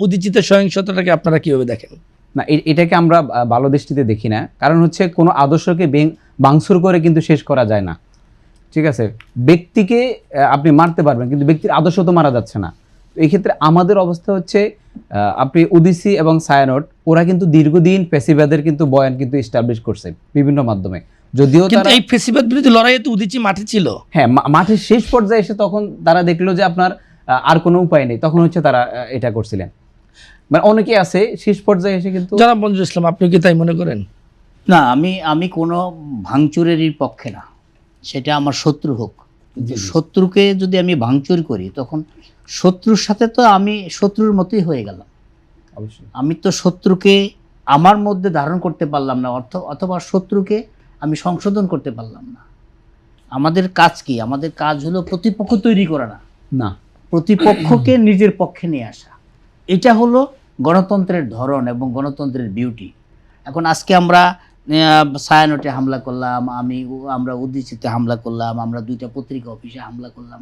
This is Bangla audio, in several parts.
উদীচিত সহিংসতাটাকে আপনারা কিভাবে দেখেন? না, এটাকে আমরা ভালো দৃষ্টিতে দেখি না। কারণ হচ্ছে কোনো আদর্শকে ভাঙচুর করে কিন্তু শেষ করা যায় না। ঠিক আছে, ব্যক্তিকে আপনি মারতে পারবেন, কিন্তু ব্যক্তির আদর্শ তো মারা যাচ্ছে না। এই ক্ষেত্রে আমাদের অবস্থা হচ্ছে, আপনি উদীচী এবং ছায়ানট ওরা কিন্তু দীর্ঘদিন ফ্যাসিবাদের কিন্তু বয়ান কিন্তু এস্টাবলিশ করছে বিভিন্ন মাধ্যমে, যদিও তারা এই ফ্যাসিবাদ বিরোধী লড়াইয়ে তো উদীচী মাঠে ছিল। হ্যাঁ, মাঠের শেষ পর্যায়ে এসে তখন তারা দেখলো যে আপনার আর কোনো উপায় নেই, তখন হচ্ছে তারা এটা করছিলেন। মানে অনেকে আছে শেষ পর্যায়ে এসে কিন্তু। জনাব মঞ্জুর ইসলাম, আপনি কি তাই মনে করেন? না, আমি কোনো ভাঙচুরেরই পক্ষে না, সেটা আমার শত্রু হোক। কিন্তু শত্রুকে যদি আমি ভাঙচুর করি, তখন শত্রুর সাথে তো আমি শত্রুর মতোই হয়ে গেলাম। অবশ্যই আমি তো শত্রুকে আমার মধ্যে ধারণ করতে পারলাম না, অথবা শত্রুকে আমি সংশোধন করতে পারলাম না। আমাদের কাজ কি? আমাদের কাজ হলো প্রতিপক্ষ তৈরি করা না, প্রতিপক্ষকে নিজের পক্ষে নিয়ে আসা। এটা হলো গণতন্ত্রের ধরন এবং গণতন্ত্রের বিউটি। এখন আজকে আমরা ছায়ানটে হামলা করলাম, আমরা উদীচিতে হামলা করলাম, আমরা 2টা পত্রিকা অফিসে হামলা করলাম।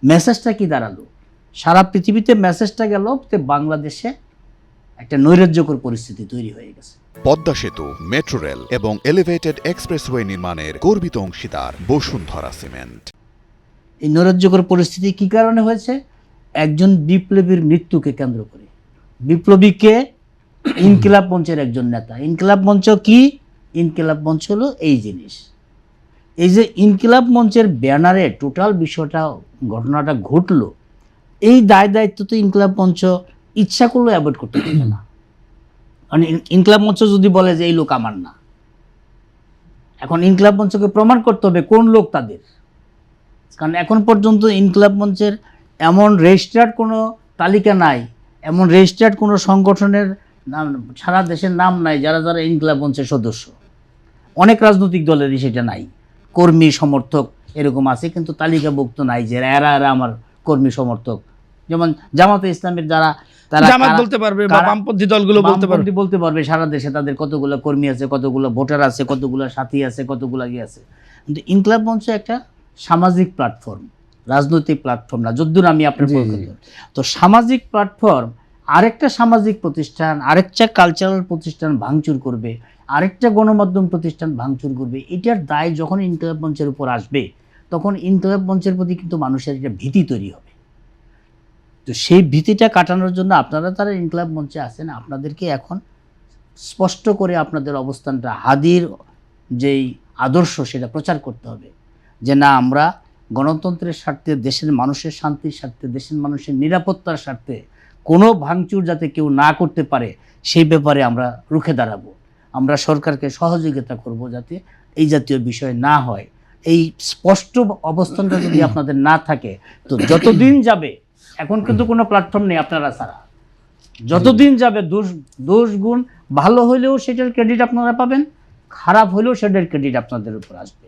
মেসেজটা কি দাঁড়ালো? সারা পৃথিবীতে মেসেজটা গেল যে বাংলাদেশে একটা নৈরাজ্যকর পরিস্থিতি তৈরি হয়ে গেছে। পদ্মা সেতু, মেট্রো রেল এবং এলিভেটেড এক্সপ্রেসওয়ে নির্মাণের গর্বিত অংশীদার বসুন্ধরা সিমেন্ট। এই নৈরাজ্যকর পরিস্থিতি কি কারণে হয়েছে? একজন বিপ্লবীর মৃত্যুকে কেন্দ্র করে। বিপ্লবীকে ইনকিলাব মঞ্চের একজন নেতা। ইনকিলাব মঞ্চ কি? ইনকিলাব মঞ্চ হলো এই জিনিস। এই যে ইনকিলাব মঞ্চের ব্যানারে টোটাল বিষয়টা, ঘটনাটা ঘটলো, এই দায়িত্ব তো ইনকিলাব মঞ্চ ইচ্ছা করলেও অ্যাভয়েড করতে পারবে না। কারণ ইনকিলাব মঞ্চ যদি বলে যে এই লোক আমার না, এখন ইনকিলাব মঞ্চকে প্রমাণ করতে হবে কোন লোক তাদের। কারণ এখন পর্যন্ত ইনকিলাব মঞ্চের এমন রেজিস্টার্ড কোনো তালিকা নাই, এমন রেজিস্টার্ড কোনো সংগঠনের নাম সারা দেশের নাম নাই যারা যারা ইনকিলাব মঞ্চের সদস্য। অনেক রাজনৈতিক দলেরই সেটা নাই। কর্মী সমর্থক এরকম আছে, কিন্তু তালিকাভুক্ত নাই যে এরা আমার কর্মী সমর্থক। যেমন জামাতে ইসলামের যারা, তারা জামাত বলতে পারবে বা বামপন্থী দলগুলো বলতে পারবে সারা দেশে তাদের কতগুলো কর্মী আছে, কতগুলো ভোটার আছে, কতগুলো সাথী আছে, কতগুলো ইয়ে আছে। কিন্তু ইনকিলাব মঞ্চ একটা সামাজিক প্ল্যাটফর্ম, রাজনৈতিক প্ল্যাটফর্ম না, যদ্দূর আমি আপনার তো সামাজিক প্ল্যাটফর্ম আরেকটা সামাজিক প্রতিষ্ঠান, আরেকটা কালচারাল প্রতিষ্ঠান ভাঙচুর করবে, আরেকটা গণমাধ্যম প্রতিষ্ঠান ভাঙচুর করবে। এটার দায় যখন ইনকিলাব মঞ্চের উপর আসবে, তখন ইনকিলাব মঞ্চের প্রতি কিন্তু মানুষের একটা ভীতি তৈরি হবে। তো সেই ভীতিটা কাটানোর জন্য আপনারা তারা ইনকিলাব মঞ্চে আছেন, আপনাদেরকে এখন স্পষ্ট করে আপনাদের অবস্থানটা, হাদির যেই আদর্শ সেটা প্রচার করতে হবে যে না, আমরা গণতন্ত্রের স্বার্থে, দেশের মানুষের শান্তির স্বার্থে, দেশের মানুষের নিরাপত্তার স্বার্থে কোনো ভাঙচুর যাতে কেউ না করতে পারে সেই ব্যাপারে আমরা রুখে দাঁড়াবো। আমরা সরকারকে সহযোগিতা করব যাতে এই জাতীয় বিষয় না হয়। এই স্পষ্ট অবস্থানটা যদি আপনাদের না থাকে, তো যতদিন যাবে, এখন কিন্তু কোনো প্ল্যাটফর্ম নেই আপনারা ছাড়া, যতদিন যাবে দোষ গুণ ভালো হইলেও সেটার ক্রেডিট আপনারা পাবেন, খারাপ হইলেও সেটার ক্রেডিট আপনাদের উপর আসবে।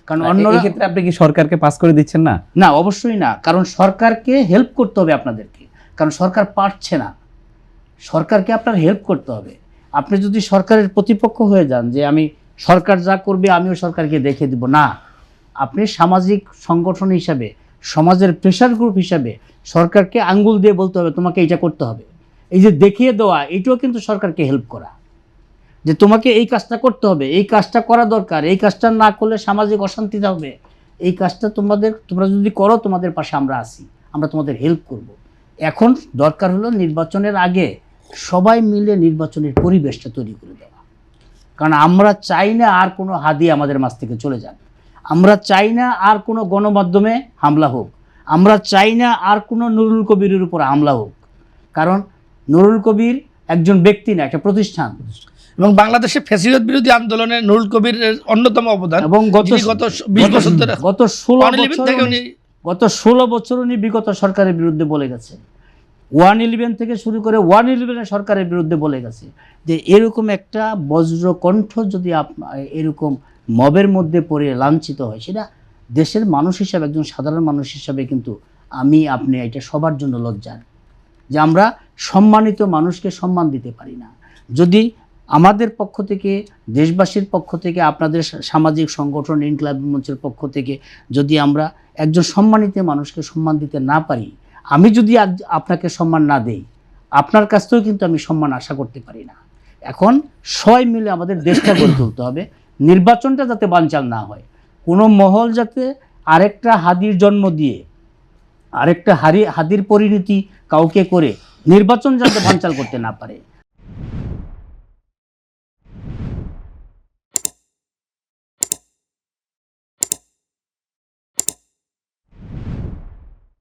কারণ অন্য ক্ষেত্রে আপনি কি সরকারকে পাস করে দিচ্ছেন না? না, অবশ্যই না। কারণ সরকারকে হেল্প করতে হবে আপনাদেরকে, কারণ সরকার পারছে না। সরকারকে আপনার হেল্প করতে হবে। আপনি যদি সরকারের প্রতিপক্ষ হয়ে যান যে আমি সরকার যা করবে আমিও সরকারকে দেখে দিব, না, আপনি সামাজিক সংগঠন হিসাবে, সমাজের প্রেশার গ্রুপ হিসাবে সরকারকে আঙ্গুল দিয়ে বলতে হবে তোমাকে এটা করতে হবে। এই যে দেখিয়ে দেওয়া, এটাও কিন্তু সরকারকে হেল্প করা, যে তোমাকে এই কাজটা করতে হবে, এই কাজটা করা দরকার, এই কাজটা না করলে সামাজিক অশান্তি হবে, এই কাজটা তোমরা যদি করো তোমাদের পাশে আমরা আছি, আমরা তোমাদের হেল্প করব। এখন দরকার হলো নির্বাচনের আগে সবাই মিলে নির্বাচনের পরিবেশটা তৈরি করে দেওয়া। কারণ আমরা চাই না আর কোনো হাদি আমাদের মাঝ থেকে চলে যান, আমরা চাই না আর কোনো গণমাধ্যমে হামলা হোক, আমরা চাই না আর কোনো নুরুল কবিরের উপর হামলা হোক। কারণ নুরুল কবির একজন ব্যক্তি না, একটা প্রতিষ্ঠান। এবং বাংলাদেশে ফ্যাসিবাদ বিরোধী আন্দোলনে নুরুল কবিরের অন্যতম অবদান। এবং গত 20 বছর ধরে, গত 16 বছর উনি বিগত সরকারের বিরুদ্ধে বলে গেছে। 111 থেকে শুরু করে 111 সরকারের বিরুদ্ধে বলে গেছে যে এরকম একটা বজ্রকণ্ঠ যদি এরকম মবের মধ্যে পড়ে লাঞ্ছিত হয়, সেটা দেশের মানুষ হিসাবে, একজন সাধারণ মানুষ হিসাবে কিন্তু আপনি এটা সবার জন্য লজ্জার, যে আমরা সম্মানিত মানুষকে সম্মান দিতে পারি না। যদি আমাদের পক্ষ থেকে, দেশবাসীর পক্ষ থেকে, আপনাদের সামাজিক সংগঠন ইনকিলাব মঞ্চের পক্ষ থেকে যদি আমরা একজন সম্মানিত মানুষকে সম্মান দিতে না পারি, আমি যদি আপনাকে সম্মান না দেই, আপনার কাছ থেকেও কিন্তু আমি সম্মান আশা করতে পারি না। এখন সবাই মিলে আমাদের দেশটা গড়ে তুলতে হবে, নির্বাচনটা যাতে বানচাল না হয়, কোনো মহল যাতে আরেকটা হাদির জন্ম দিয়ে আরেকটা হাদির পরিণতি কাউকে করে নির্বাচন যাতে বানচাল করতে না পারে।